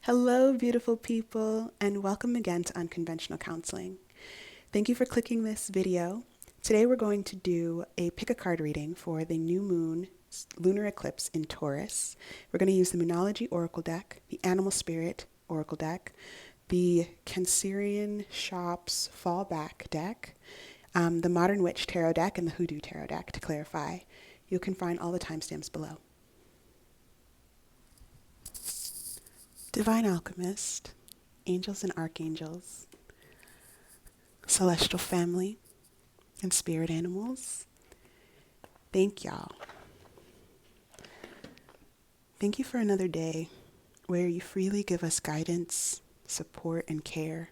Hello, beautiful people, and welcome again to Unconventional Counseling. Thank you for clicking this video. Today we're going to do a pick a card reading for the new moon lunar eclipse in Taurus. We're going to use the Moonology Oracle deck, the Animal Spirit Oracle deck, the Cancerian Shops Fallback deck, the Modern Witch Tarot deck, and the Hoodoo Tarot deck to clarify. You can find all the timestamps below. Divine Alchemist, Angels and Archangels, Celestial Family, and Spirit Animals, thank y'all. Thank you for another day where you freely give us guidance, support, and care.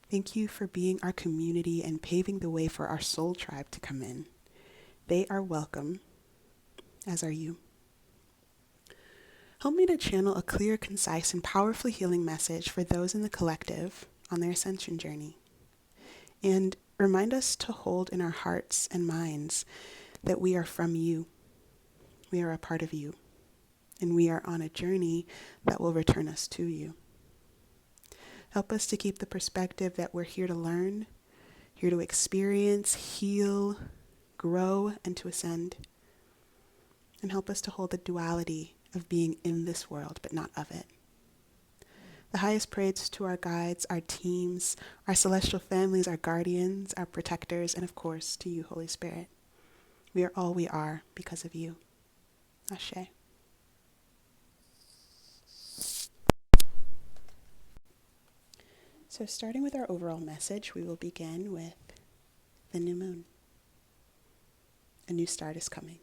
Thank you for being our community and paving the way for our soul tribe to come in. They are welcome, as are you. Help me to channel a clear, concise, and powerfully healing message for those in the collective on their ascension journey. And remind us to hold in our hearts and minds that we are from you. We are a part of you. And we are on a journey that will return us to you. Help us to keep the perspective that we're here to learn, here to experience, heal, grow, and to ascend. And help us to hold the duality of being in this world, but not of it. The highest praise to our guides, our teams, our celestial families, our guardians, our protectors, and of course, to you, Holy Spirit. We are all we are because of you. Ashe. So starting with our overall message, we will begin with the new moon. A new start is coming.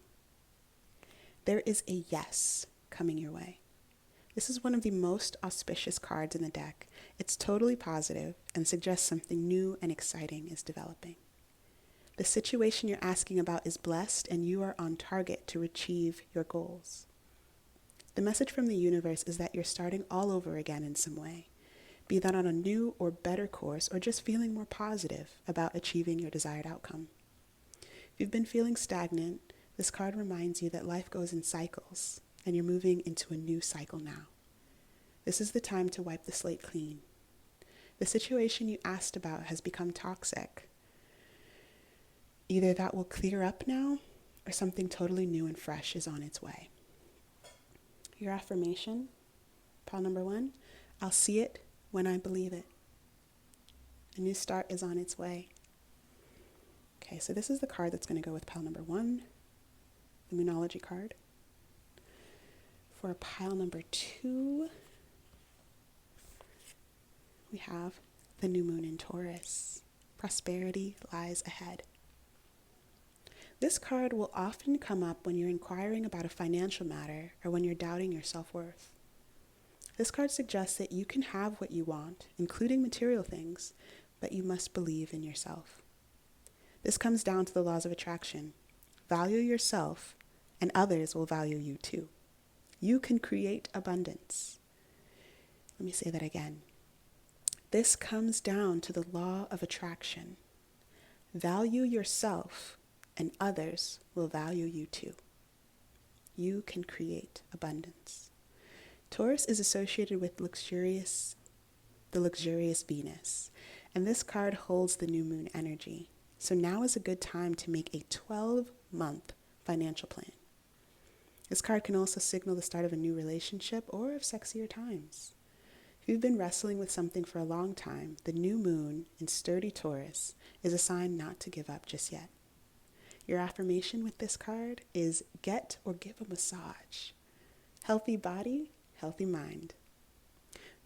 There is a yes coming your way. This is one of the most auspicious cards in the deck. It's totally positive and suggests something new and exciting is developing. The situation you're asking about is blessed and you are on target to achieve your goals. The message from the universe is that you're starting all over again in some way, be that on a new or better course or just feeling more positive about achieving your desired outcome. If you've been feeling stagnant, this card reminds you that life goes in cycles and you're moving into a new cycle now. This is the time to wipe the slate clean. The situation you asked about has become toxic. Either that will clear up now or something totally new and fresh is on its way. Your affirmation, pile number 1, I'll see it when I believe it. A new start is on its way. Okay, so this is the card that's going to go with pile number 1, the Moonology card. For pile number 2, we have the new moon in Taurus. Prosperity lies ahead. This card will often come up when you're inquiring about a financial matter or when you're doubting your self-worth. This card suggests that you can have what you want, including material things, but you must believe in yourself. This comes down to the laws of attraction. Value yourself, and others will value you too. You can create abundance. Let me say that again. This comes down to the law of attraction. Value yourself, and others will value you too. You can create abundance. Taurus is associated with the luxurious Venus, and this card holds the new moon energy. So now is a good time to make a 12-month financial plan. This card can also signal the start of a new relationship or of sexier times. If you've been wrestling with something for a long time, the new moon in sturdy Taurus is a sign not to give up just yet. Your affirmation with this card is get or give a massage. Healthy body, healthy mind.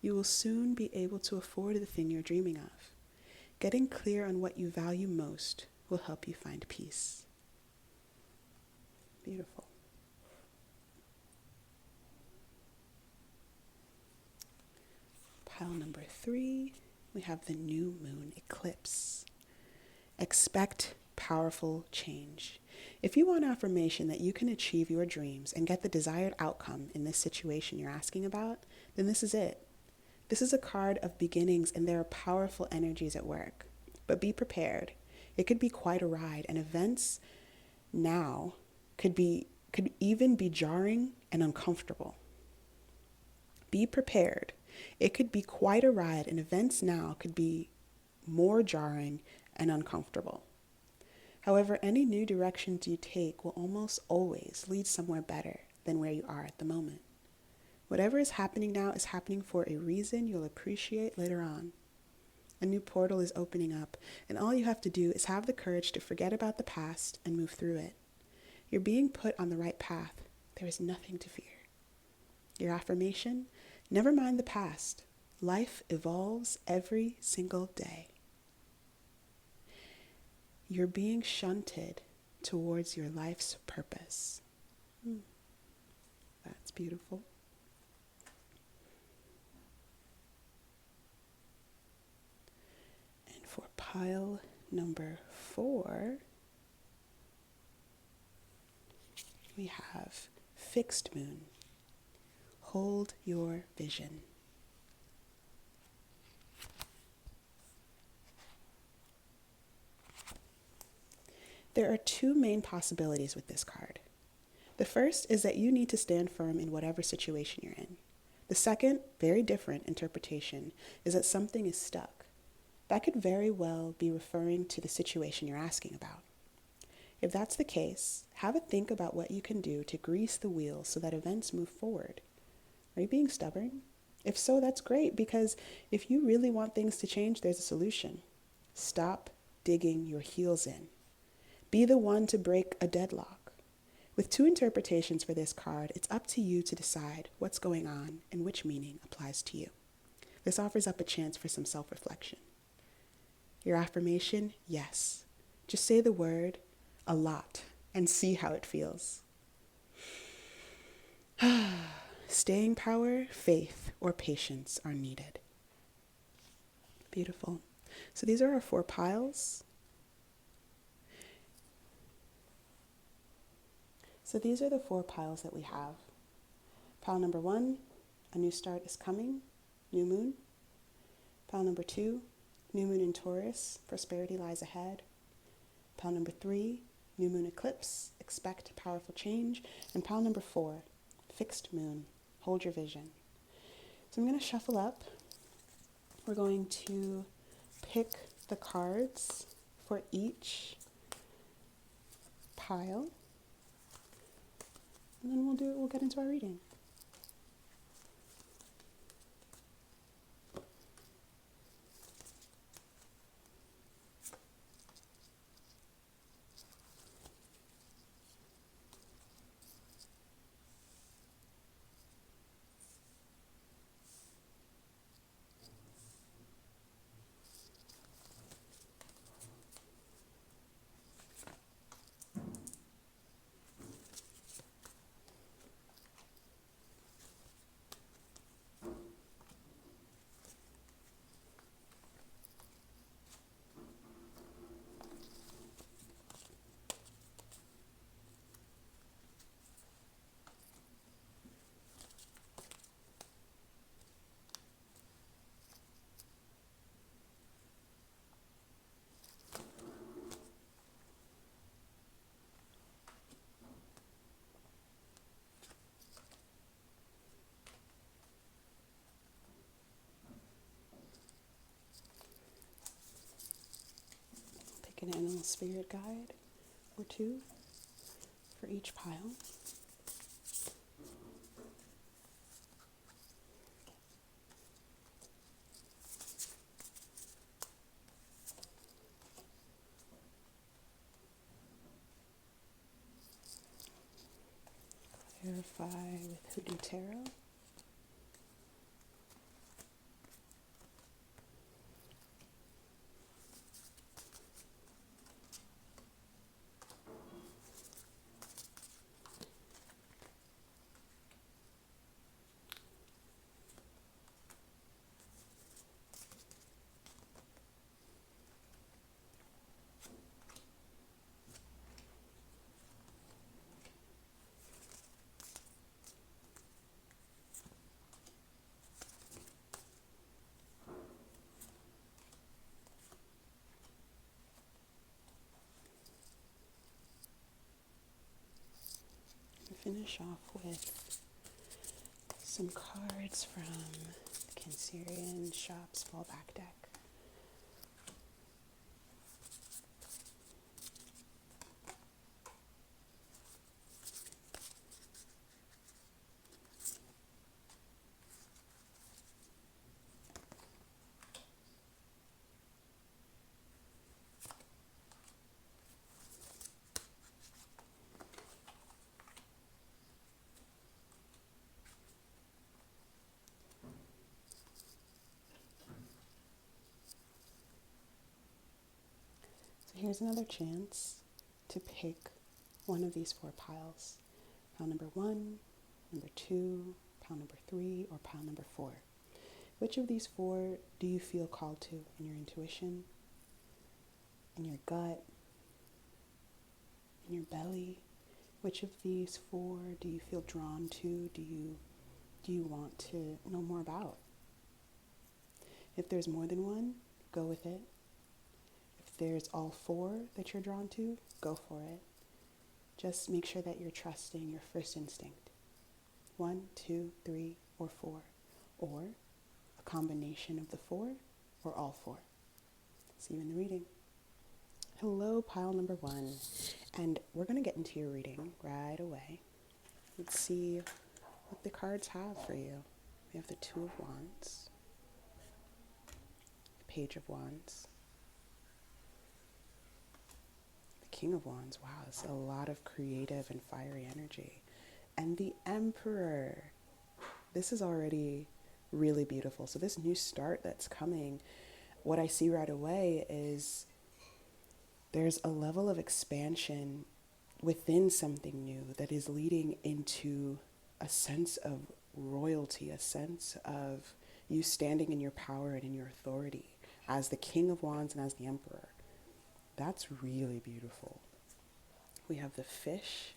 You will soon be able to afford the thing you're dreaming of. Getting clear on what you value most will help you find peace. Beautiful. Pile number 3, we have the new moon eclipse. Expect powerful change. If you want affirmation that you can achieve your dreams and get the desired outcome in this situation you're asking about, then this is it. This is a card of beginnings and there are powerful energies at work. But be prepared. It could be quite a ride, and events now could even be jarring and uncomfortable. Be be prepared. It could be quite a ride, and events now could be more jarring and uncomfortable. However, any new directions you take will almost always lead somewhere better than where you are at the moment. Whatever is happening now is happening for a reason you'll appreciate later on. A new portal is opening up, and all you have to do is have the courage to forget about the past and move through it. You're being put on the right path. There is nothing to fear. Your affirmation: never mind the past. Life evolves every single day. You're being shunted towards your life's purpose. That's beautiful. And for pile number 4, we have fixed moon. Hold your vision. There are 2 main possibilities with this card. The first is that you need to stand firm in whatever situation you're in. The second, very different interpretation, is that something is stuck. That could very well be referring to the situation you're asking about. If that's the case, have a think about what you can do to grease the wheels so that events move forward. Are you being stubborn? If so, that's great, because if you really want things to change, there's a solution. Stop digging your heels in. Be the one to break a deadlock. With 2 interpretations for this card, it's up to you to decide what's going on and which meaning applies to you. This offers up a chance for some self-reflection. Your affirmation: yes. Just say the word a lot and see how it feels. Staying power, faith, or patience are needed. Beautiful. So these are our 4 piles. So these are the 4 piles that we have. Pile number 1, a new start is coming, new moon. Pile number 2, new moon in Taurus, prosperity lies ahead. Pile number 3, new moon eclipse, expect powerful change. And pile number 4, fixed moon, hold your vision. So I'm going to shuffle up. We're going to pick the cards for each pile. And then we'll get into our reading. An animal spirit guide or 2 for each pile. Clarify with Hoodoo Tarot. Finish off with some cards from the Cancerian Shop's fallback deck. So here's another chance to pick one of these 4 piles. Pile number 1, number 2, pile number 3, or pile number 4. Which of these 4 do you feel called to in your intuition, in your gut, in your belly? Which of these 4 do you feel drawn to? Do you want to know more about? If there's more than one, go with it. If there's all 4 that you're drawn to, go for it. Just make sure that you're trusting your first instinct. 1, 2, 3, or 4. Or a combination of the 4 or all 4. See you in the reading. Hello, pile number 1. And we're going to get into your reading right away. Let's see what the cards have for you. We have the 2 of Wands, the Page of Wands, the King of Wands. Wow, it's a lot of creative and fiery energy. And the Emperor. This is already really beautiful. So this new start that's coming, what I see right away is there's a level of expansion within something new that is leading into a sense of royalty, a sense of you standing in your power and in your authority as the King of Wands and as the Emperor. That's really beautiful. We have the Fish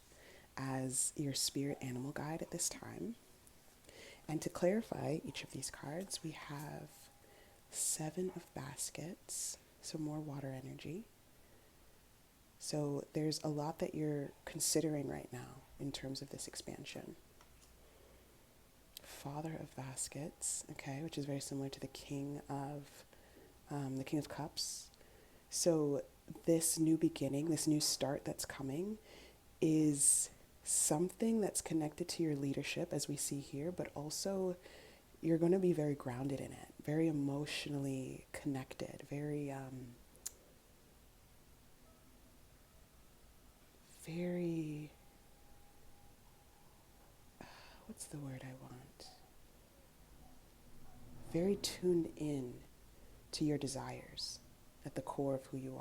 as your spirit animal guide at this time. And to clarify each of these cards, we have 7 of Baskets, so more water energy. So there's a lot that you're considering right now in terms of this expansion. Father of Baskets, okay, which is very similar to the King of Cups. So this new beginning, this new start that's coming is something that's connected to your leadership, as we see here, but also you're going to be very grounded in it, very emotionally connected, very what's the word I want? Very tuned in to your desires at the core of who you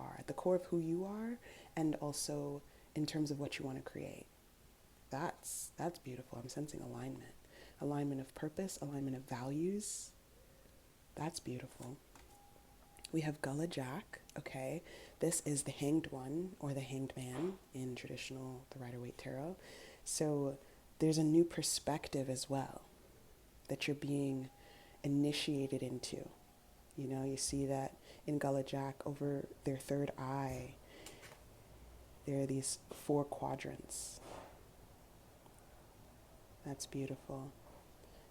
are, and also in terms of what you want to create. That's beautiful. I'm sensing alignment of purpose, alignment of values. That's beautiful. We have Gullah Jack, okay? This is the Hanged One or the Hanged Man in traditional the Rider-Waite Tarot. So there's a new perspective as well that you're being initiated into. You know, you see that in Gullah Jack over their third eye, there are these 4 quadrants. That's beautiful.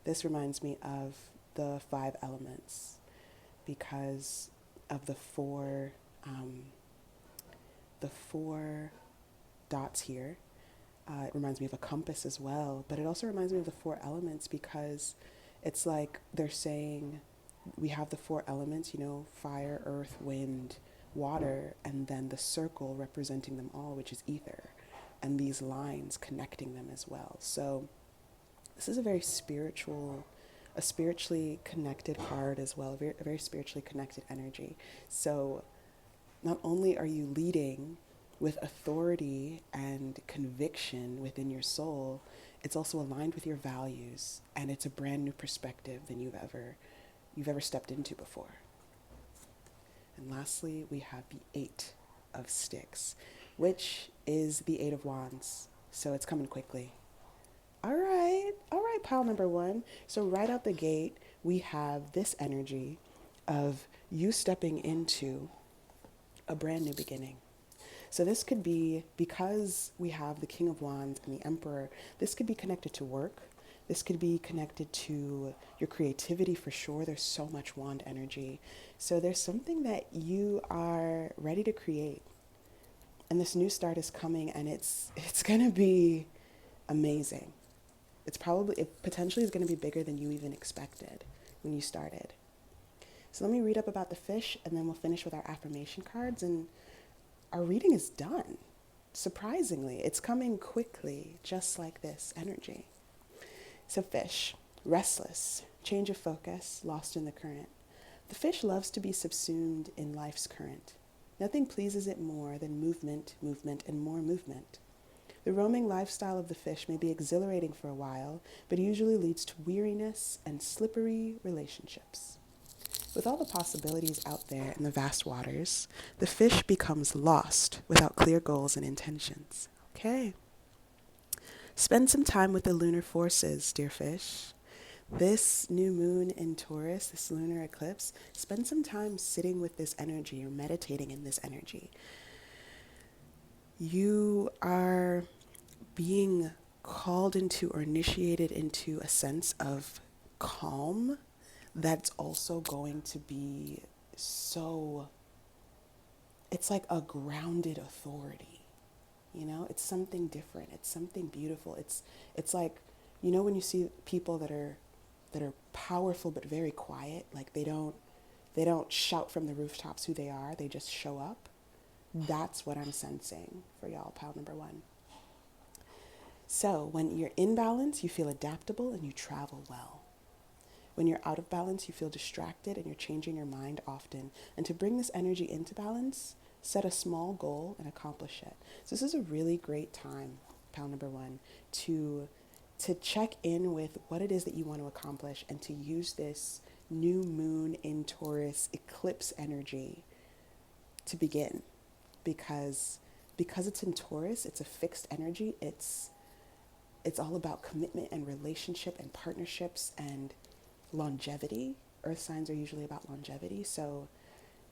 This reminds me of the 5 elements because of the four dots here. It reminds me of a compass as well, but it also reminds me of the 4 elements because it's like they're saying we have the 4 elements, you know, fire, earth, wind, water, and then the circle representing them all, which is ether, and these lines connecting them as well. So this is a spiritually connected card as well, a very spiritually connected energy. So not only are you leading with authority and conviction within your soul, it's also aligned with your values, and it's a brand new perspective than you've ever stepped into before. And lastly, we have the 8 of Sticks, which is the 8 of Wands. So it's coming quickly. All right, pile number 1. So right out the gate, we have this energy of you stepping into a brand new beginning. So this could be, because we have the King of Wands and the Emperor, this could be connected to work. This could be connected to your creativity for sure. There's so much wand energy. So there's something that you are ready to create. And this new start is coming, and it's going to be amazing. It potentially is going to be bigger than you even expected when you started. So let me read up about the fish, and then we'll finish with our affirmation cards, and our reading is done. Surprisingly, it's coming quickly, just like this energy. So fish, restless, change of focus, lost in the current. The fish loves to be subsumed in life's current. Nothing pleases it more than movement, movement, and more movement. The roaming lifestyle of the fish may be exhilarating for a while, but usually leads to weariness and slippery relationships. With all the possibilities out there in the vast waters, the fish becomes lost without clear goals and intentions. Okay. Spend some time with the lunar forces, dear fish. This new moon in Taurus, this lunar eclipse, spend some time sitting with this energy or meditating in this energy. You are being called into or initiated into a sense of calm that's also going to be it's like a grounded authority. It's something different. It's something beautiful. It's like, when you see people that are powerful but very quiet, like they don't shout from the rooftops who they are, they just show up. That's what I'm sensing for y'all, pile number 1. So when you're in balance, you feel adaptable and you travel well. When you're out of balance, you feel distracted and you're changing your mind often. And to bring this energy into balance, set a small goal and accomplish it. So this is a really great time, pile number 1, to check in with what it is that you want to accomplish and to use this new moon in Taurus eclipse energy to begin. Because it's in Taurus, it's a fixed energy. It's all about commitment and relationship and partnerships and longevity. Earth signs are usually about longevity. So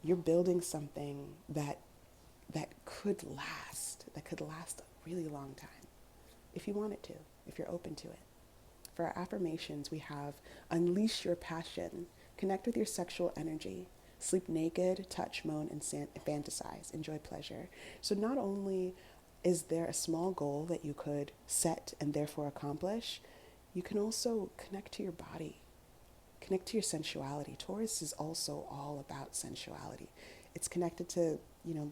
you're building something that could last a really long time if you want it to, if you're open to it. For our affirmations, we have unleash your passion, connect with your sexual energy, sleep naked, touch, moan, and fantasize, enjoy pleasure. So not only is there a small goal that you could set and therefore accomplish, you can also connect to your body, connect to your sensuality. Taurus is also all about sensuality. It's connected to,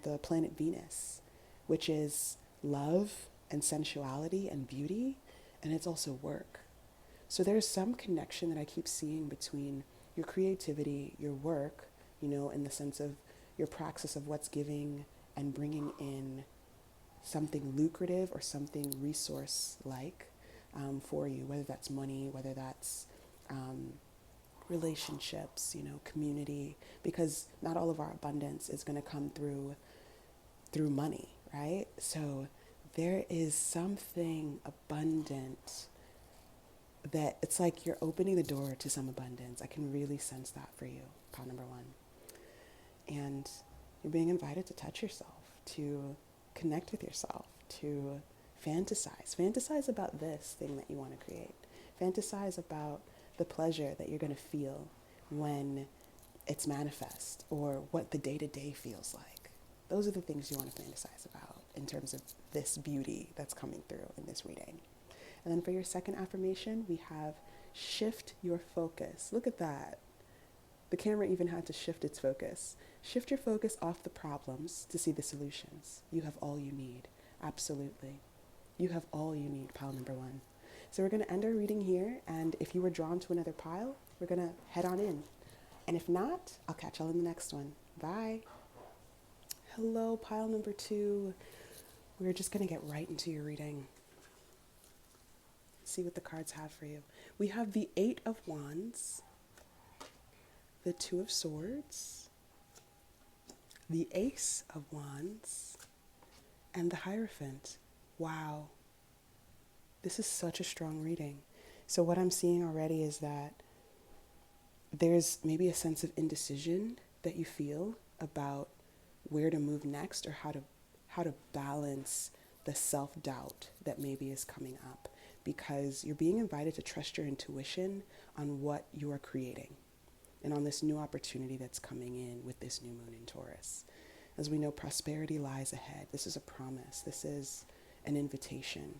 the planet Venus, which is love and sensuality and beauty, and it's also work. So there's some connection that I keep seeing between your creativity, your work, in the sense of your praxis of what's giving and bringing in something lucrative or something resource-like for you, whether that's money, whether that's relationships, community, because not all of our abundance is going to come through money, right? So there is something abundant that it's like you're opening the door to some abundance. I can really sense that for you, pile number 1. And you're being invited to touch yourself, to connect with yourself, to fantasize about this thing that you want to create. Fantasize about the pleasure that you're going to feel when it's manifest, or what the day-to-day feels like. Those are the things you want to fantasize about in terms of this beauty that's coming through in this reading. And then for your second affirmation, we have shift your focus. Look at that. The camera even had to shift its focus. Shift your focus off the problems to see the solutions. You have all you need. Absolutely. You have all you need, pile number 1. So we're going to end our reading here, and if you were drawn to another pile, we're going to head on in. And if not, I'll catch y'all in the next one. Bye. Hello, pile number 2. We're just going to get right into your reading. See what the cards have for you. We have the 8 of Wands, the 2 of Swords, the Ace of Wands, and the Hierophant. Wow. This is such a strong reading. So what I'm seeing already is that there's maybe a sense of indecision that you feel about where to move next, or how to balance the self-doubt that maybe is coming up. because you're being invited to trust your intuition on what you are creating and on this new opportunity that's coming in with this new moon in Taurus. As we know, prosperity lies ahead. This is a promise. This is an invitation,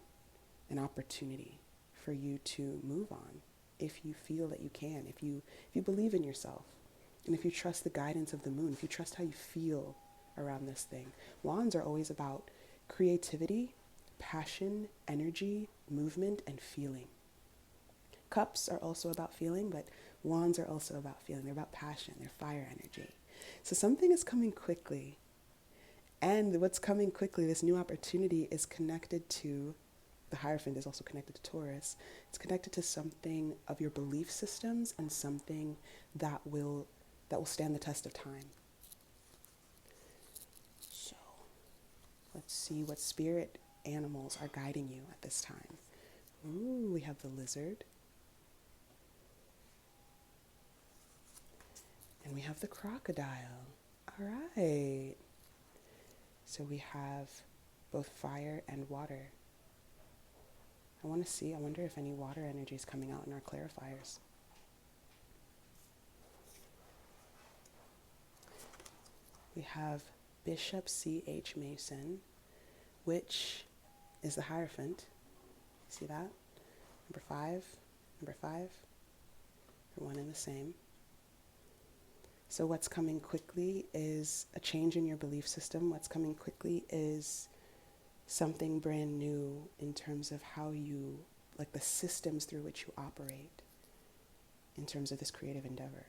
an opportunity for you to move on if you feel that you can, if you believe in yourself, and if you trust the guidance of the moon, if you trust how you feel around this thing. Wands are always about creativity, passion, energy, movement, and feeling. Cups are also about feeling, but wands are also about feeling. They're about passion, they're fire energy. So something is coming quickly. And what's coming quickly, this new opportunity, is connected to, the Hierophant is also connected to Taurus. It's connected to something of your belief systems and something that will stand the test of time. So let's see what spirit animals are guiding you at this time. Ooh, we have the lizard. And we have the crocodile. All right. So we have both fire and water. I wonder if any water energy is coming out in our clarifiers. We have Bishop C.H. Mason, which is the Hierophant. See that? Number 5, they're one and the same. So what's coming quickly is a change in your belief system. What's coming quickly is something brand new in terms of how you, like the systems through which you operate in terms of this creative endeavor.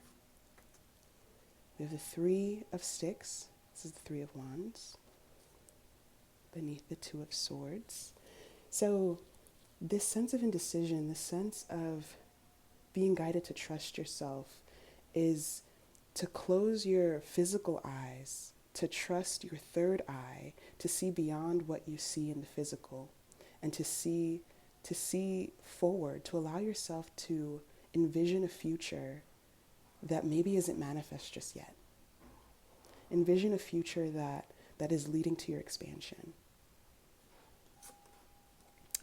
We have the 3 of Sticks. This is the 3 of Wands. Beneath the 2 of Swords. So this sense of indecision, this sense of being guided to trust yourself, is to close your physical eyes, to trust your third eye, to see beyond what you see in the physical, and to see forward, to allow yourself to envision a future that maybe isn't manifest just yet. Envision a future that is leading to your expansion.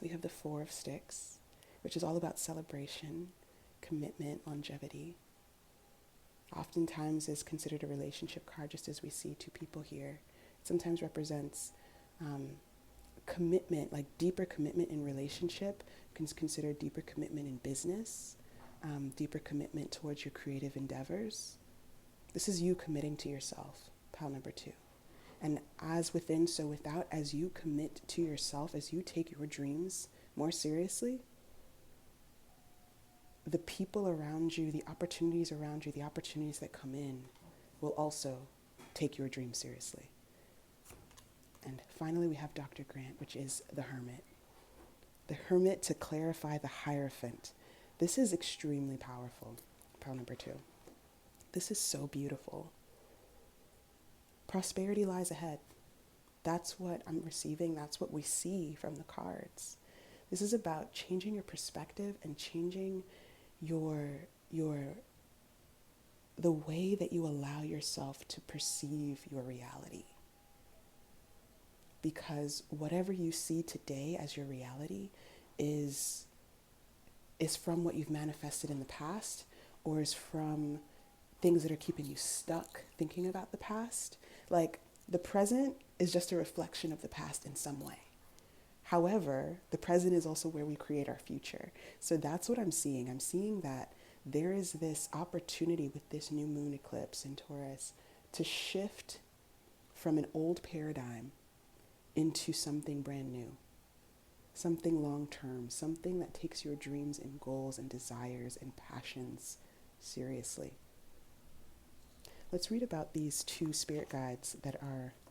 We have the 4 of Sticks, which is all about celebration, commitment, longevity. Oftentimes is considered a relationship card, just as we see 2 people here. It sometimes represents commitment, like deeper commitment in relationship, considered deeper commitment in business, deeper commitment towards your creative endeavors. This is you committing to yourself, pile number 2. And as within, so without, as you commit to yourself, as you take your dreams more seriously, the people around you, the opportunities around you, the opportunities that come in will also take your dreams seriously. And finally, we have Dr. Grant, which is the Hermit. The Hermit to clarify the Hierophant. This is extremely powerful. Pile number 2. This is so beautiful. Prosperity lies ahead. That's what I'm receiving. That's what we see from the cards. This is about changing your perspective and changing the way that you allow yourself to perceive your reality. Because whatever you see today as your reality is from what you've manifested in the past, or is from things that are keeping you stuck thinking about the past. Like, the present is just a reflection of the past in some way. However, the present is also where we create our future. So that's what I'm seeing. I'm seeing that there is this opportunity with this new moon eclipse in Taurus to shift from an old paradigm into something brand new, something long-term, something that takes your dreams and goals and desires and passions seriously. Let's read about these 2 spirit guides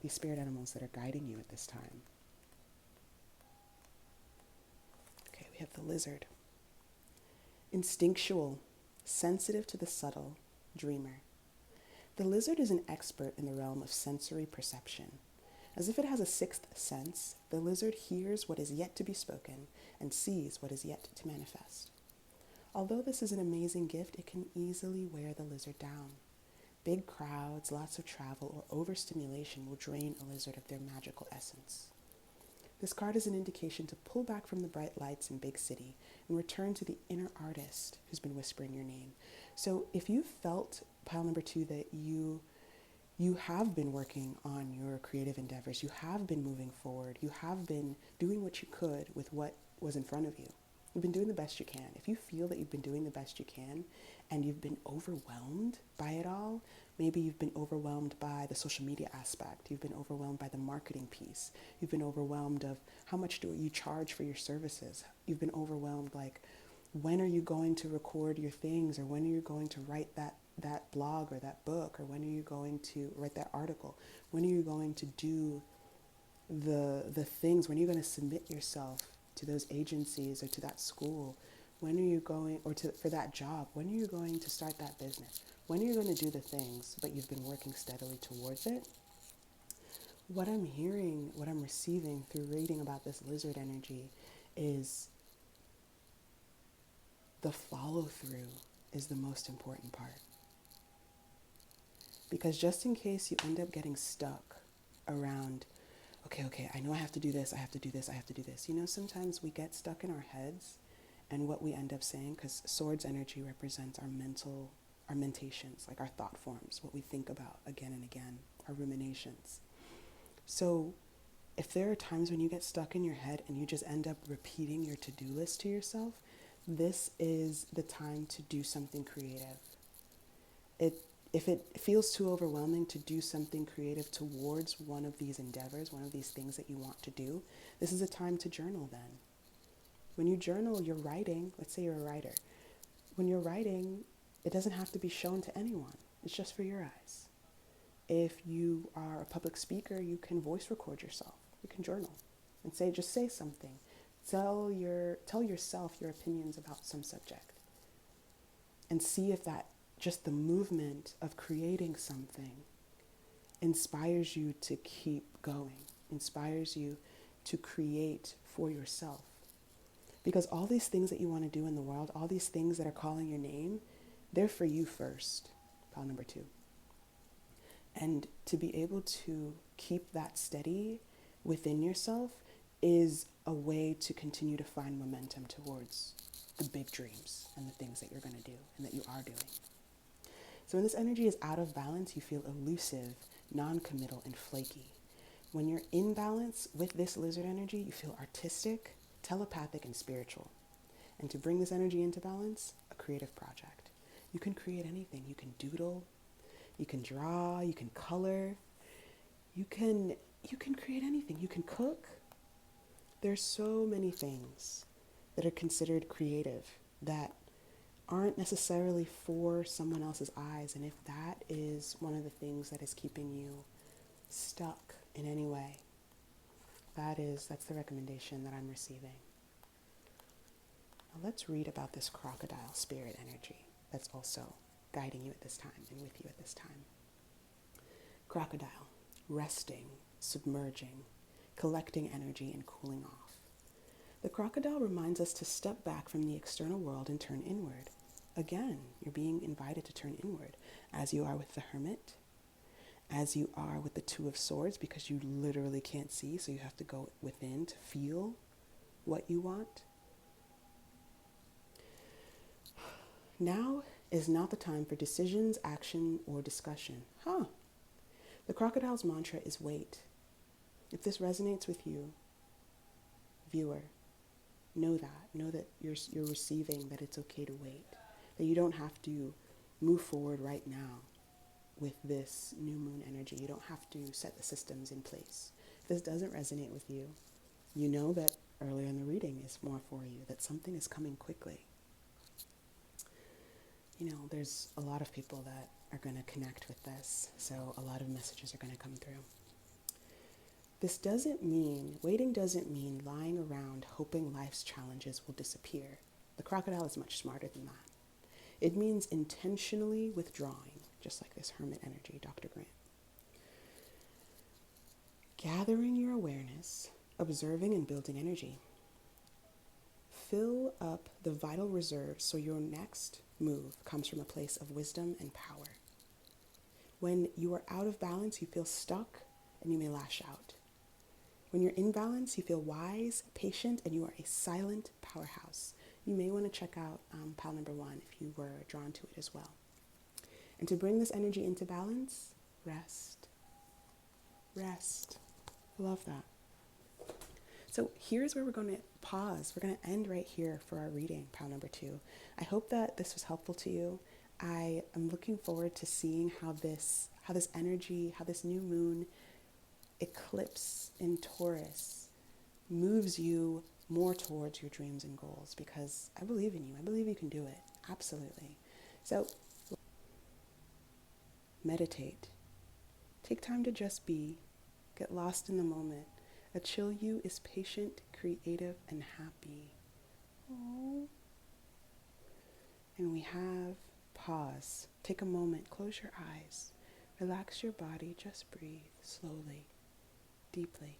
these spirit animals that are guiding you at this time. Okay, we have the lizard. Instinctual, sensitive to the subtle, dreamer. The lizard is an expert in the realm of sensory perception. As if it has a 6th sense, the lizard hears what is yet to be spoken and sees what is yet to manifest. Although this is an amazing gift, it can easily wear the lizard down. Big crowds, lots of travel, or overstimulation will drain a lizard of their magical essence. This card is an indication to pull back from the bright lights in big city and return to the inner artist who's been whispering your name. So if you felt, pile number 2, that you have been working on your creative endeavors, you have been moving forward, you have been doing what you could with what was in front of you. You've been doing the best you can. If you feel that you've been doing the best you can and you've been overwhelmed by it all, maybe you've been overwhelmed by the social media aspect, you've been overwhelmed by the marketing piece, you've been overwhelmed of how much do you charge for your services, you've been overwhelmed like, when are you going to record your things, or when are you going to write that blog or that book, or when are you going to write that article, when are you going to do the things, when are you going to submit yourself to those agencies or to that school, when are you going, or for that job, when are you going to start that business, when are you going to do the things, but you've been working steadily towards it. What I'm hearing, what I'm receiving through reading about this lizard energy is the follow through is the most important part. Because just in case you end up getting stuck around, okay, I know I have to do this, I have to do this, I have to do this. You know, sometimes we get stuck in our heads, and what we end up saying, because swords energy represents our mentations, like our thought forms, what we think about again and again, our ruminations. So if there are times when you get stuck in your head and you just end up repeating your to-do list to yourself, this is the time to do something creative. If it feels too overwhelming to do something creative towards one of these endeavors, one of these things that you want to do, this is a time to journal then. When you journal, you're writing. Let's say you're a writer. When you're writing, it doesn't have to be shown to anyone. It's just for your eyes. If you are a public speaker, you can voice record yourself. You can journal and just say something. Tell yourself your opinions about some subject, and see if that, just the movement of creating something, inspires you to keep going, inspires you to create for yourself. Because all these things that you want to do in the world, all these things that are calling your name, they're for you first, pile number 2. And to be able to keep that steady within yourself is a way to continue to find momentum towards the big dreams and the things that you're going to do and that you are doing. So when this energy is out of balance, you feel elusive, non-committal, and flaky. When you're in balance with this lizard energy, you feel artistic, telepathic, and spiritual. And to bring this energy into balance, a creative project. You can create anything. You can doodle, you can draw, you can color, you can create anything. You can cook. There's so many things that are considered creative that aren't necessarily for someone else's eyes. And if that is one of the things that is keeping you stuck in any way, that's the recommendation that I'm receiving. Now let's read about this crocodile spirit energy that's also guiding you at this time and with you at this time. Crocodile, resting, submerging, collecting energy and cooling off. The crocodile reminds us to step back from the external world and turn inward. Again, you're being invited to turn inward, as you are with the hermit, as you are with the 2 of swords, because you literally can't see, so you have to go within to feel what you want. Now is not the time for decisions, action, or discussion. The crocodile's mantra is wait. If this resonates with you, viewer, know that you're receiving, that it's okay to wait, that you don't have to move forward right now with this new moon energy. You don't have to set the systems in place. If this doesn't resonate with you, you know that earlier in the reading is more for you, that something is coming quickly. You know, there's a lot of people that are going to connect with this, so a lot of messages are going to come through. Waiting doesn't mean lying around hoping life's challenges will disappear. The crocodile is much smarter than that. It means intentionally withdrawing, just like this hermit energy, Dr. Grant. Gathering your awareness, observing and building energy. Fill up the vital reserves so your next move comes from a place of wisdom and power. When you are out of balance, you feel stuck and you may lash out. When you're in balance, you feel wise, patient, and you are a silent powerhouse. You may want to check out pile number 1 if you were drawn to it as well. And to bring this energy into balance, rest. Rest. I love that. So here's where we're going to pause. We're going to end right here for our reading, pile number 2. I hope that this was helpful to you. I am looking forward to seeing how this energy, how this new moon eclipse in Taurus moves you more towards your dreams and goals, because I believe in you. I believe you can do it. Absolutely. So meditate. Take time to just be. Get lost in the moment. A chill you is patient, creative, and happy. Aww. And we have pause. Take a moment. Close your eyes. Relax your body. Just breathe slowly, deeply.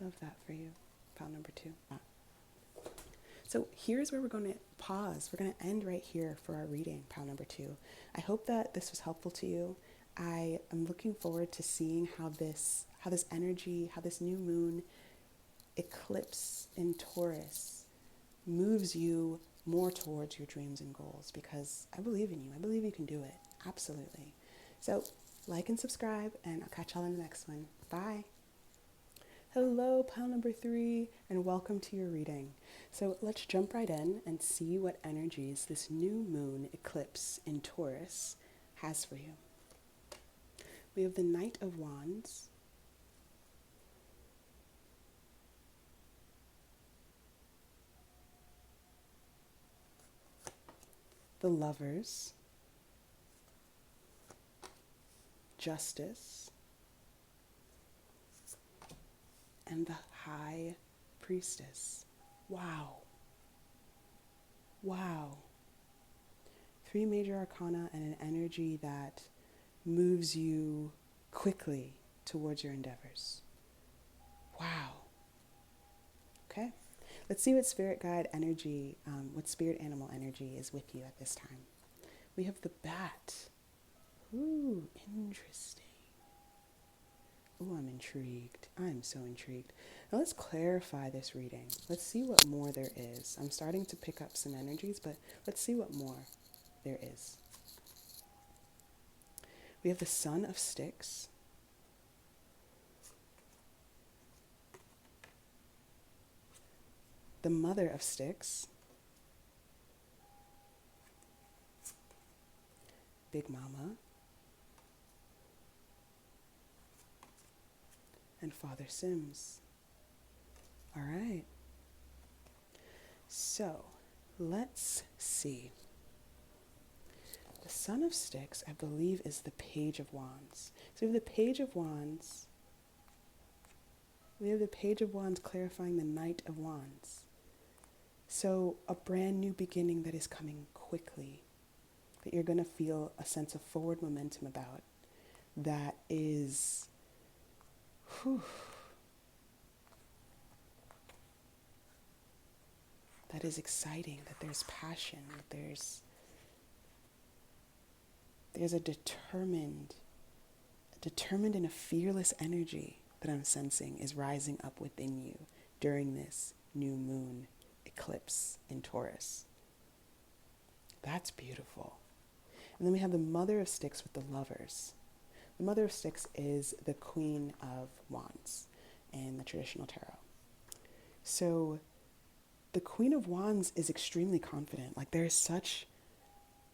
Love that for you. Pile number 2. So here's where we're going to pause. We're going to end right here for our reading, pile number 2. I hope that this was helpful to you. I am looking forward to seeing how this energy, how this new moon eclipse in Taurus moves you more towards your dreams and goals, because I believe in you. I believe you can do it. Absolutely. So like and subscribe, and I'll catch y'all in the next one. Bye. Hello, pile number 3, and welcome to your reading. So let's jump right in and see what energies this new moon eclipse in Taurus has for you. We have the Knight of Wands, the Lovers, Justice, and the High Priestess. Wow. Wow. 3 major arcana and an energy that moves you quickly towards your endeavors. Wow. Okay. Let's see what spirit guide energy, what spirit animal energy is with you at this time. We have the Bat. Ooh, interesting. Ooh, I'm intrigued. I'm so intrigued. Now let's clarify this reading. Let's see what more there is. I'm starting to pick up some energies, but let's see what more there is. We have the Son of Sticks, the Mother of Sticks, Big Mama, and Father Sims. All right. So let's see. The Son of Sticks, I believe, is the Page of Wands. So we have the Page of Wands. We have the Page of Wands clarifying the Knight of Wands. So a brand new beginning that is coming quickly, that you're going to feel a sense of forward momentum about, that is, that is exciting, that there's passion, that there's a determined and a fearless energy that I'm sensing is rising up within you during this new moon eclipse in Taurus. That's beautiful. And then we have the Mother of Sticks with the Lovers. The Mother of Sticks is the Queen of Wands in the traditional tarot. So the Queen of Wands is extremely confident. Like, there's such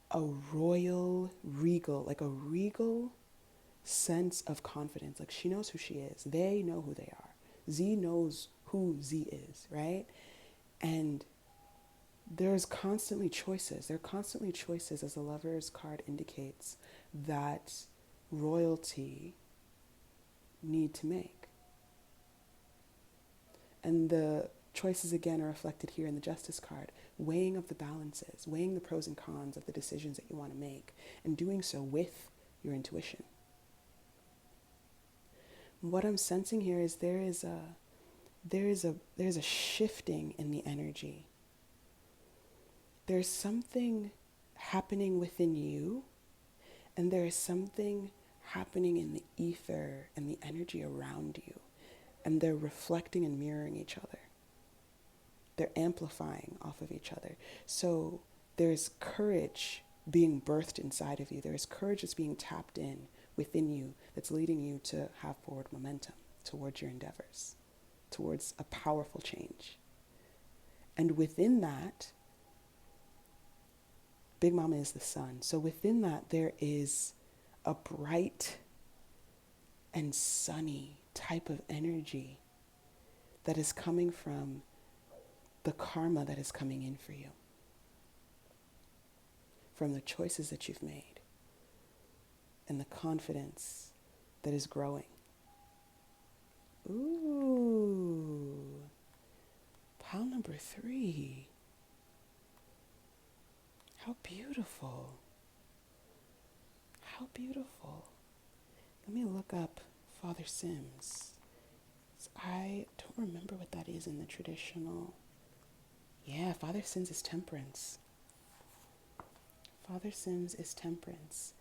a royal, regal sense of confidence. Like, she knows who she is. They know who they are. Z knows who Z is, right? And there's constantly choices. There are constantly choices, as the Lover's card indicates, that royalty need to make. And the choices, again, are reflected here in the Justice card, weighing of the balances, weighing the pros and cons of the decisions that you want to make, and doing so with your intuition. What I'm sensing here is there is a shifting in the energy. There's something happening within you, and there is something happening in the ether and the energy around you, and they're reflecting and mirroring each other. They're amplifying off of each other. So there's courage being birthed inside of you. There's courage that's being tapped in within you that's leading you to have forward momentum towards your endeavors, towards a powerful change. And within that, Big Mama is the sun. So within that, there is a bright and sunny type of energy that is coming from the karma that is coming in for you, from the choices that you've made, and the confidence that is growing. Ooh, pile number 3. How beautiful. How beautiful. Let me look up Father Sims. I don't remember what that is in the traditional. Yeah, Father Sims is temperance. Father Sims is temperance.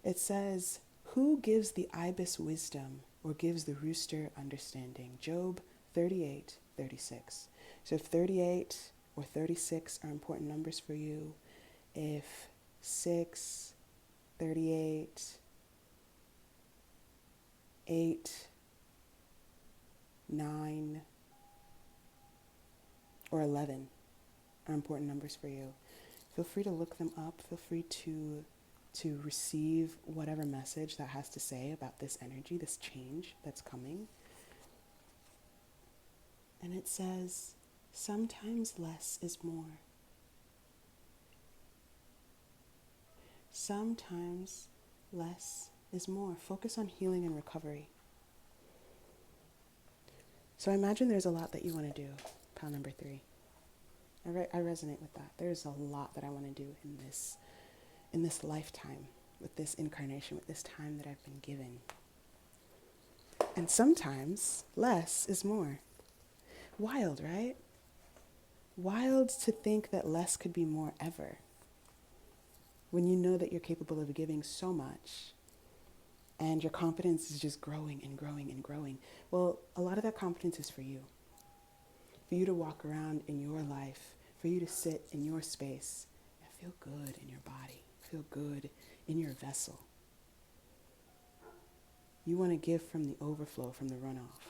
It says, who gives the ibis wisdom or gives the rooster understanding? Job 38:36. So if 38 or 36 are important numbers for you, if 6, 38, 8, 9, or 11 are important numbers for you, feel free to look them up. Feel free to receive whatever message that has to say about this energy, this change that's coming. And it says, sometimes less is more. Sometimes less is more. Focus on healing and recovery. So I imagine there's a lot that you want to do, pile number 3. I resonate with that. There's a lot that I want to do in this lifetime, with this incarnation, with this time that I've been given. And sometimes less is more. Wild, right? Wild to think that less could be more ever, when you know that you're capable of giving so much and your confidence is just growing and growing and growing. Well, a lot of that confidence is for you. For you to walk around in your life, for you to sit in your space and feel good in your body, feel good in your vessel. You want to give from the overflow, from the runoff.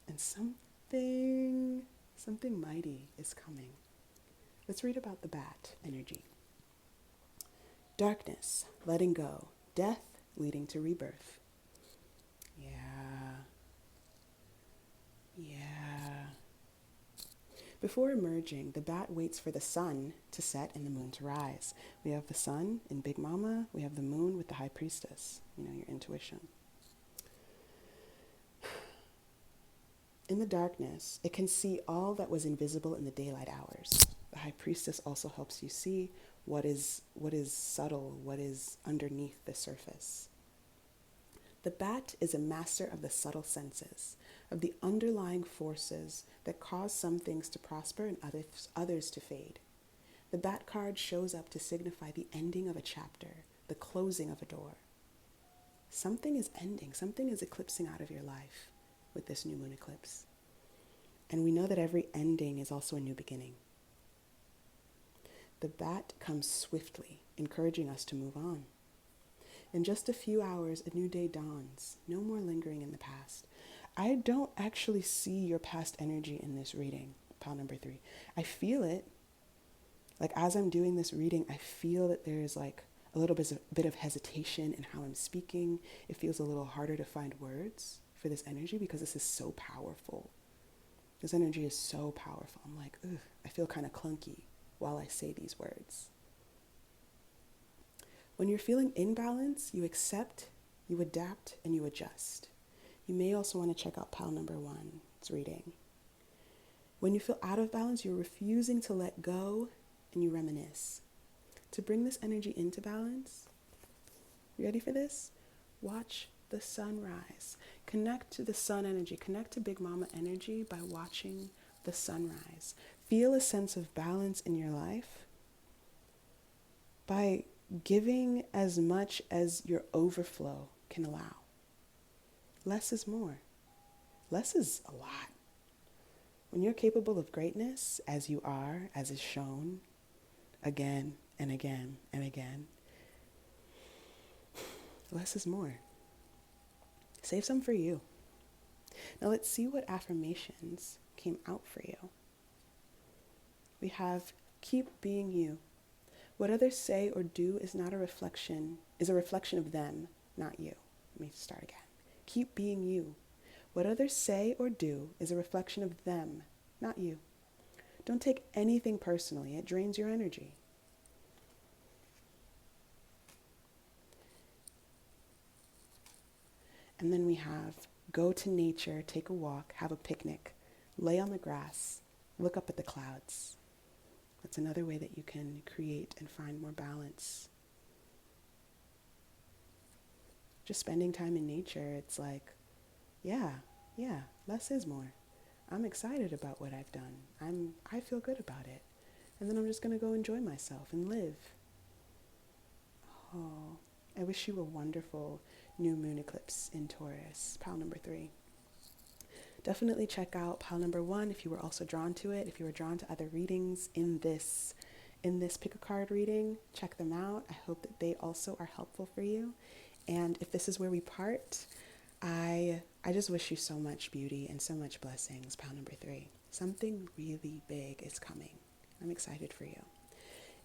And something mighty is coming. Let's read about the bat energy. Darkness, letting go. Death, leading to rebirth. Yeah. Before emerging, the bat waits for the sun to set and the moon to rise. We have the sun in Big Mama. We have the moon with the High Priestess. You know, your intuition. In the darkness, it can see all that was invisible in the daylight hours. The High Priestess also helps you see what is subtle, what is underneath the surface. The bat is a master of the subtle senses, of the underlying forces that cause some things to prosper and others to fade. The bat card shows up to signify the ending of a chapter, the closing of a door. Something is ending, something is eclipsing out of your life with this new moon eclipse. And we know that every ending is also a new beginning. The bat comes swiftly, encouraging us to move on. In just a few hours, a new day dawns. No more lingering in the past. I don't actually see your past energy in this reading, pile number 3. I feel it. Like as I'm doing this reading, I feel that there's like a little bit of hesitation in how I'm speaking. It feels a little harder to find words for this energy because this is so powerful. This energy is so powerful. I'm like, ugh, I feel kind of clunky while I say these words. When you're feeling imbalanced, you accept, you adapt, and you adjust. You may also want to check out pile number 1's reading. When you feel out of balance, you're refusing to let go and you reminisce. To bring this energy into balance, you ready for this? Watch the sunrise. Connect to the sun energy. Connect to Big Mama energy by watching the sunrise. Feel a sense of balance in your life by giving as much as your overflow can allow. Less is more. Less is a lot. When you're capable of greatness, as you are, as is shown again and again and again, less is more. Save some for you. Now let's see what affirmations came out for you. We have keep being you. What others say or do is a reflection of them, not you. Let me start again. Keep being you. What others say or do is a reflection of them, not you. Don't take anything personally. It drains your energy. And then we have go to nature, take a walk, have a picnic, lay on the grass, look up at the clouds. That's another way that you can create and find more balance. Just spending time in nature, it's like, yeah, less is more. I'm excited about what I've done. I feel good about it. And then I'm just going to go enjoy myself and live. Oh, I wish you a wonderful new moon eclipse in Taurus, pile number 3. Definitely check out pile number 1 if you were also drawn to it. If you were drawn to other readings in this pick a card reading, check them out. I hope that they also are helpful for you. And if this is where we part, I just wish you so much beauty and so much blessings, pile number 3. Something really big is coming. I'm excited for you.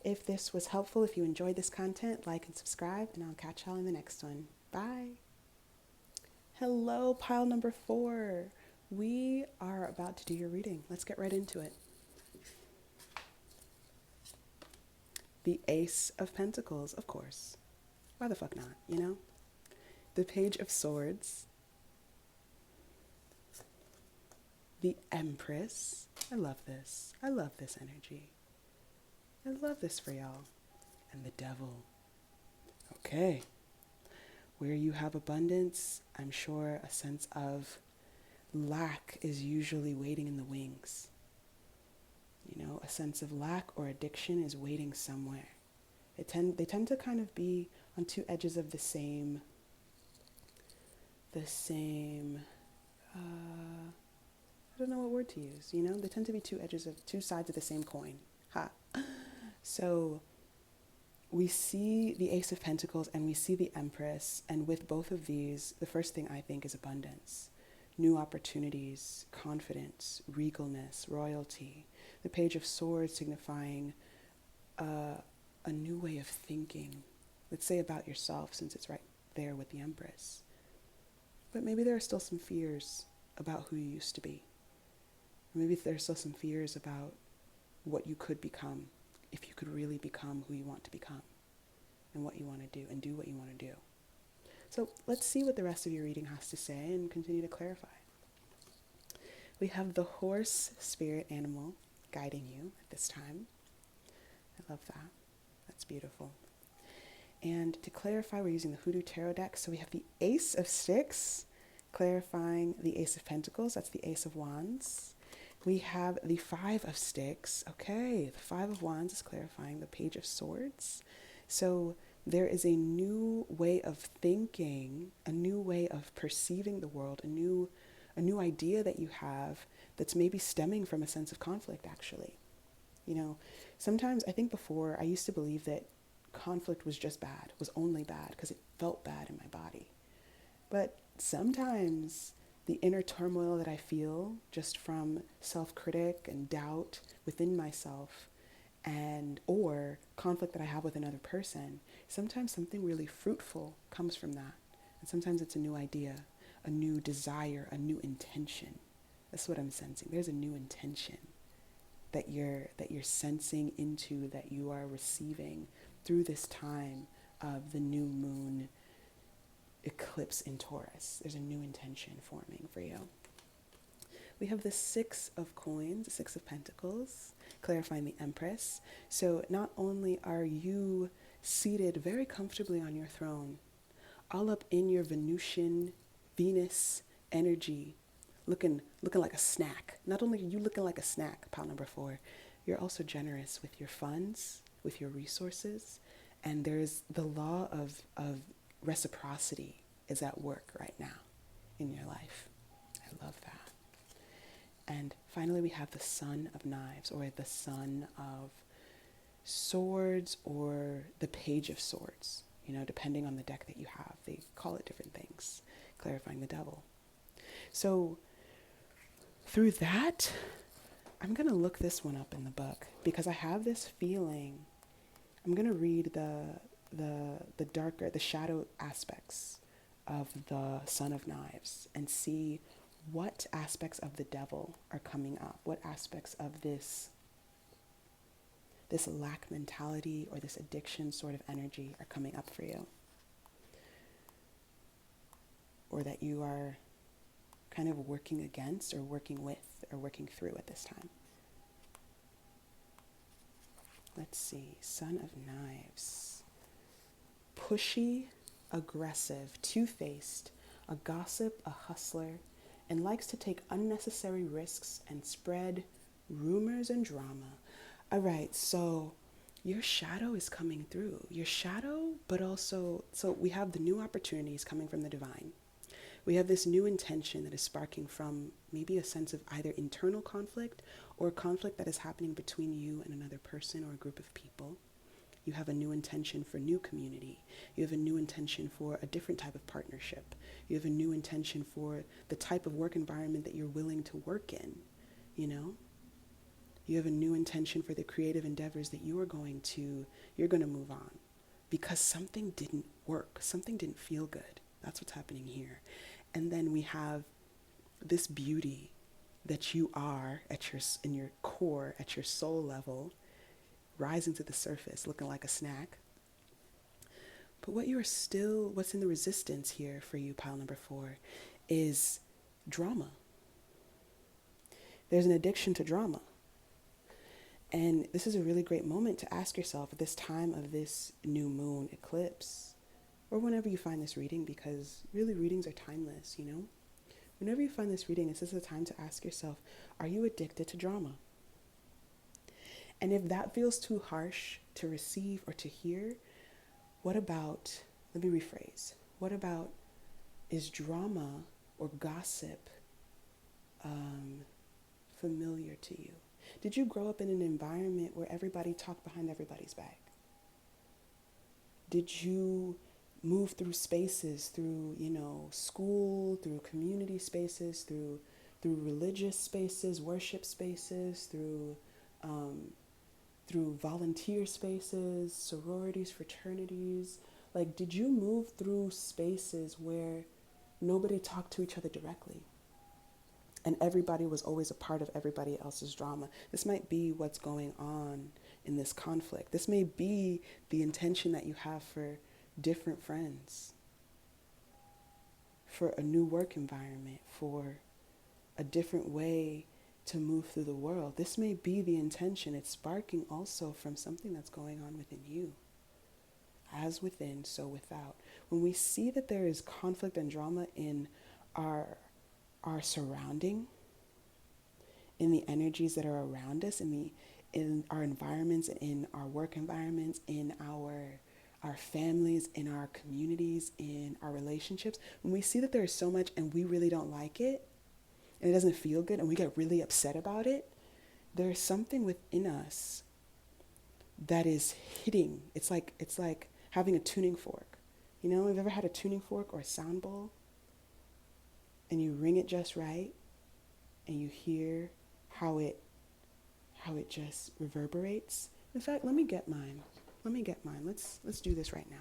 If this was helpful, if you enjoyed this content, like and subscribe, and I'll catch y'all in the next one. Bye. Hello, pile number 4. We are about to do your reading. Let's get right into it. The Ace of Pentacles, of course. Why the fuck not, you know? The Page of Swords. The Empress. I love this. I love this energy. I love this for y'all. And the Devil. Okay. Where you have abundance, I'm sure a sense of lack is usually waiting in the wings. You know, a sense of lack or addiction is waiting somewhere. They tend to kind of be on two edges of the same, I don't know what word to use, you know? They tend to be two sides of the same coin. Ha. So we see the Ace of Pentacles and we see the Empress, and with both of these, the first thing I think is abundance. New opportunities, confidence, regalness, royalty. The Page of Swords signifying a new way of thinking. Let's say about yourself, since it's right there with the Empress. But maybe there are still some fears about who you used to be. Maybe there's still some fears about what you could become if you could really become who you want to become and what you want to do and do what you want to do. So let's see what the rest of your reading has to say and continue to clarify. We have the horse spirit animal guiding you at this time. I love that. That's beautiful. And to clarify, we're using the Hoodoo Tarot deck. So we have the Ace of Sticks, clarifying the Ace of Pentacles. That's the Ace of Wands. We have the Five of Sticks. Okay, the Five of Wands is clarifying the Page of Swords. So there is a new way of thinking, a new way of perceiving the world, a new idea that you have that's maybe stemming from a sense of conflict, actually. You know, sometimes I think before I used to believe that conflict was just bad, was only bad because it felt bad in my body. But sometimes the inner turmoil that I feel just from self-critic and doubt within myself or conflict that I have with another person, sometimes something really fruitful comes from that. And sometimes it's a new idea, a new desire, a new intention. That's what I'm sensing. There's a new intention that you're sensing into, that you are receiving through this time of the new moon eclipse in Taurus. There's a new intention forming for you. We have the Six of Coins, the Six of Pentacles, clarifying the Empress. So not only are you seated very comfortably on your throne, all up in your Venusian, Venus energy, looking like a snack. Not only are you looking like a snack, pile number 4, you're also generous with your funds, with your resources, And there's the law of reciprocity is at work right now in your life. I love that. And finally, we have the Son of Knives, or the Son of Swords, or the Page of Swords. Depending on the deck that you have, they call it different things, clarifying the devil. So through that, I'm going to look this one up in the book because I have this feeling. I'm going to read the darker, the shadow aspects of the Son of Knives and see what aspects of the devil are coming up, what aspects of this lack mentality or this addiction sort of energy are coming up for you, or that you are kind of working against or working with or working through at this time. Let's see. Son of Knives. Pushy, aggressive, two-faced, a gossip, a hustler, and likes to take unnecessary risks and spread rumors and drama. All right, so your shadow is coming through. Your shadow, but also, so we have the new opportunities coming from the divine. We have this new intention that is sparking from maybe a sense of either internal conflict or conflict that is happening between you and another person or a group of people. You have a new intention for new community. You have a new intention for a different type of partnership. You have a new intention for the type of work environment that you're willing to work in, You have a new intention for the creative endeavors that you're going to move on because something didn't work. Something didn't feel good. That's what's happening here. And then we have this beauty that you are in your core, at your soul level, rising to the surface, looking like a snack. But what's in the resistance here for you, pile number 4, is drama. There's an addiction to drama. And this is a really great moment to ask yourself at this time of this new moon eclipse, or whenever you find this reading, because really readings are timeless, Whenever you find this reading, this is the time to ask yourself, are you addicted to drama? And if that feels too harsh to receive or to hear, let me rephrase, what about, is drama or gossip familiar to you? Did you grow up in an environment where everybody talked behind everybody's back? Did you move through spaces, through, school, through community spaces, through religious spaces, worship spaces, through volunteer spaces, sororities, fraternities? Like, did you move through spaces where nobody talked to each other directly? And everybody was always a part of everybody else's drama. This might be what's going on in this conflict. This may be the intention that you have for different friends, for a new work environment, for a different way to move through the world. This may be the intention. It's sparking also from something that's going on within you. As within, so without. When we see that there is conflict and drama in our surrounding, in the energies that are around us, in our environments, in our work environments, in our families, in our communities, in our relationships, when we see that there is so much and we really don't like it, and it doesn't feel good, and we get really upset about it, there's something within us that is hitting. It's like having a tuning fork. Have you ever had a tuning fork or a sound bowl? And you ring it just right, and you hear how it just reverberates. In fact, let me get mine. Let's do this right now.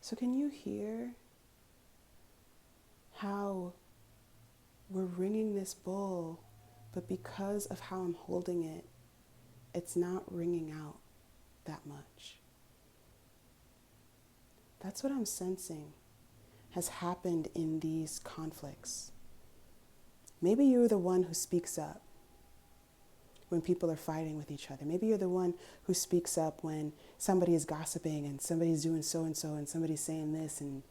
So can you hear how we're ringing this bowl, but because of how I'm holding it, it's not ringing out that much? That's what I'm sensing has happened in these conflicts. Maybe you're the one who speaks up when people are fighting with each other. Maybe you're the one who speaks up when somebody is gossiping and somebody's doing so and so and somebody's saying this and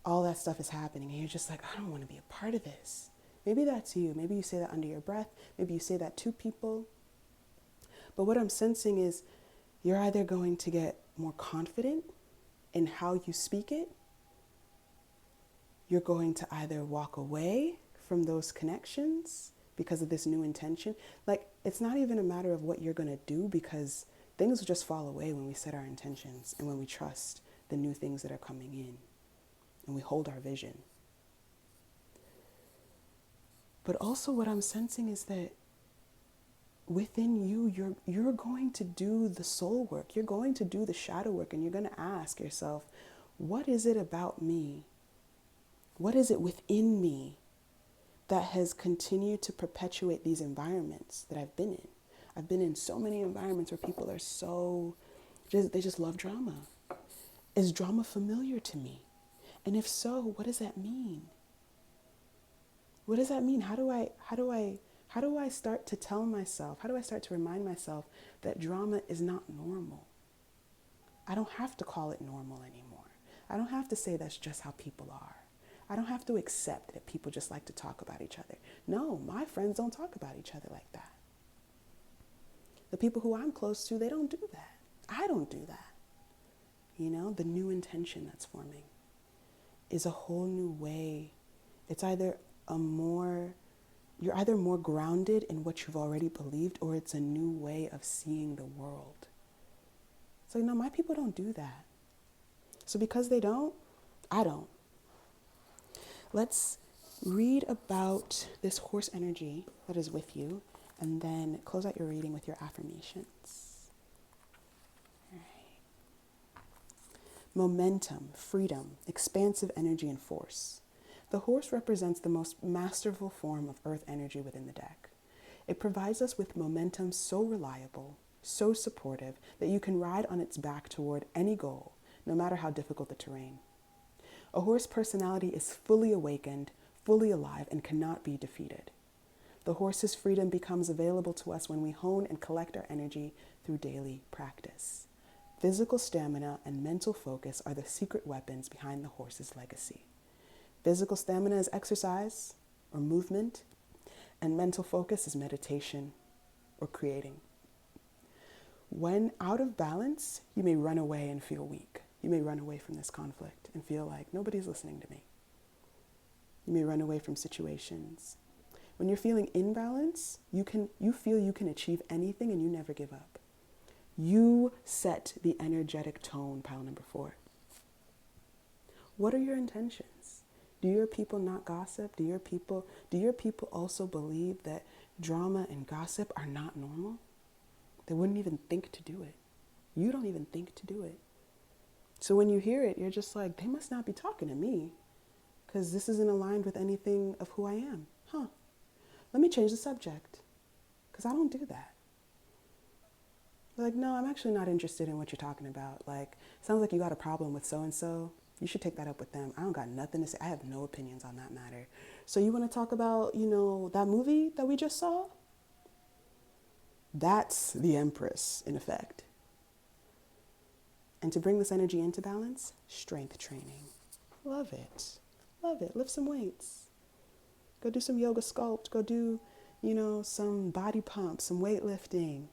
all that stuff is happening. And you're just like, I don't want to be a part of this. Maybe that's you. Maybe you say that under your breath. Maybe you say that to people. But what I'm sensing is you're either going to get more confident in how you speak it. You're going to either walk away from those connections because of this new intention. Like, it's not even a matter of what you're going to do, because things will just fall away when we set our intentions and when we trust the new things that are coming in and we hold our vision. But also what I'm sensing is that within you, you're going to do the soul work. You're going to do the shadow work, and you're going to ask yourself, what is it about me? What is it within me that has continued to perpetuate these environments that I've been in? I've been in so many environments where people are they just love drama. Is drama familiar to me? And if so, what does that mean? What does that mean? How do I start to tell myself, how do I start to remind myself that drama is not normal? I don't have to call it normal anymore. I don't have to say that's just how people are. I don't have to accept that people just like to talk about each other. No, my friends don't talk about each other like that. The people who I'm close to, they don't do that. I don't do that. You know, the new intention that's forming is a whole new way. It's either you're either more grounded in what you've already believed, or it's a new way of seeing the world. It's like, no, my people don't do that. So because they don't, I don't. Let's read about this horse energy that is with you, and then close out your reading with your affirmations. All right. Momentum, freedom, expansive energy, and force. The horse represents the most masterful form of earth energy within the deck. It provides us with momentum so reliable, so supportive, that you can ride on its back toward any goal, no matter how difficult the terrain. A horse personality is fully awakened, fully alive, and cannot be defeated. The horse's freedom becomes available to us when we hone and collect our energy through daily practice. Physical stamina and mental focus are the secret weapons behind the horse's legacy. Physical stamina is exercise or movement, and mental focus is meditation or creating. When out of balance, you may run away and feel weak. You may run away from this conflict and feel like nobody's listening to me. You may run away from situations. When you're feeling in balance, you feel you can achieve anything and you never give up. You set the energetic tone, pile number 4. What are your intentions? Do your people not gossip? Do your people also believe that drama and gossip are not normal? They wouldn't even think to do it. You don't even think to do it. So when you hear it, you're just like, they must not be talking to me, because this isn't aligned with anything of who I am. Let me change the subject, because I don't do that. They're like, no, I'm actually not interested in what you're talking about. Like, sounds like you got a problem with so-and-so. You should take that up with them. I don't got nothing to say. I have no opinions on that matter. So you want to talk about, that movie that we just saw? That's the Empress, in effect. And to bring this energy into balance, strength training. Love it. Love it. Lift some weights. Go do some yoga sculpt. Go do, some body pumps, some weightlifting.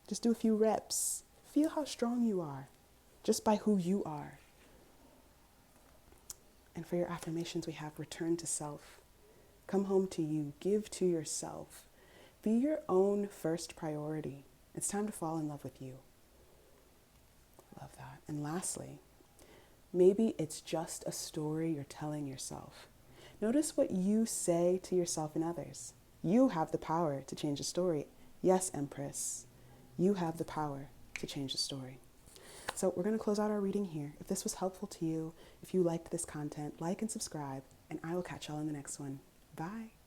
Just do a few reps. Feel how strong you are just by who you are. And for your affirmations, we have return to self. Come home to you. Give to yourself. Be your own first priority. It's time to fall in love with you. Love that. And lastly, maybe it's just a story you're telling yourself. Notice what you say to yourself and others. You have the power to change the story. Yes, Empress, you have the power to change the story. So we're going to close out our reading here. If this was helpful to you, if you liked this content, like and subscribe, and I will catch y'all in the next one. Bye.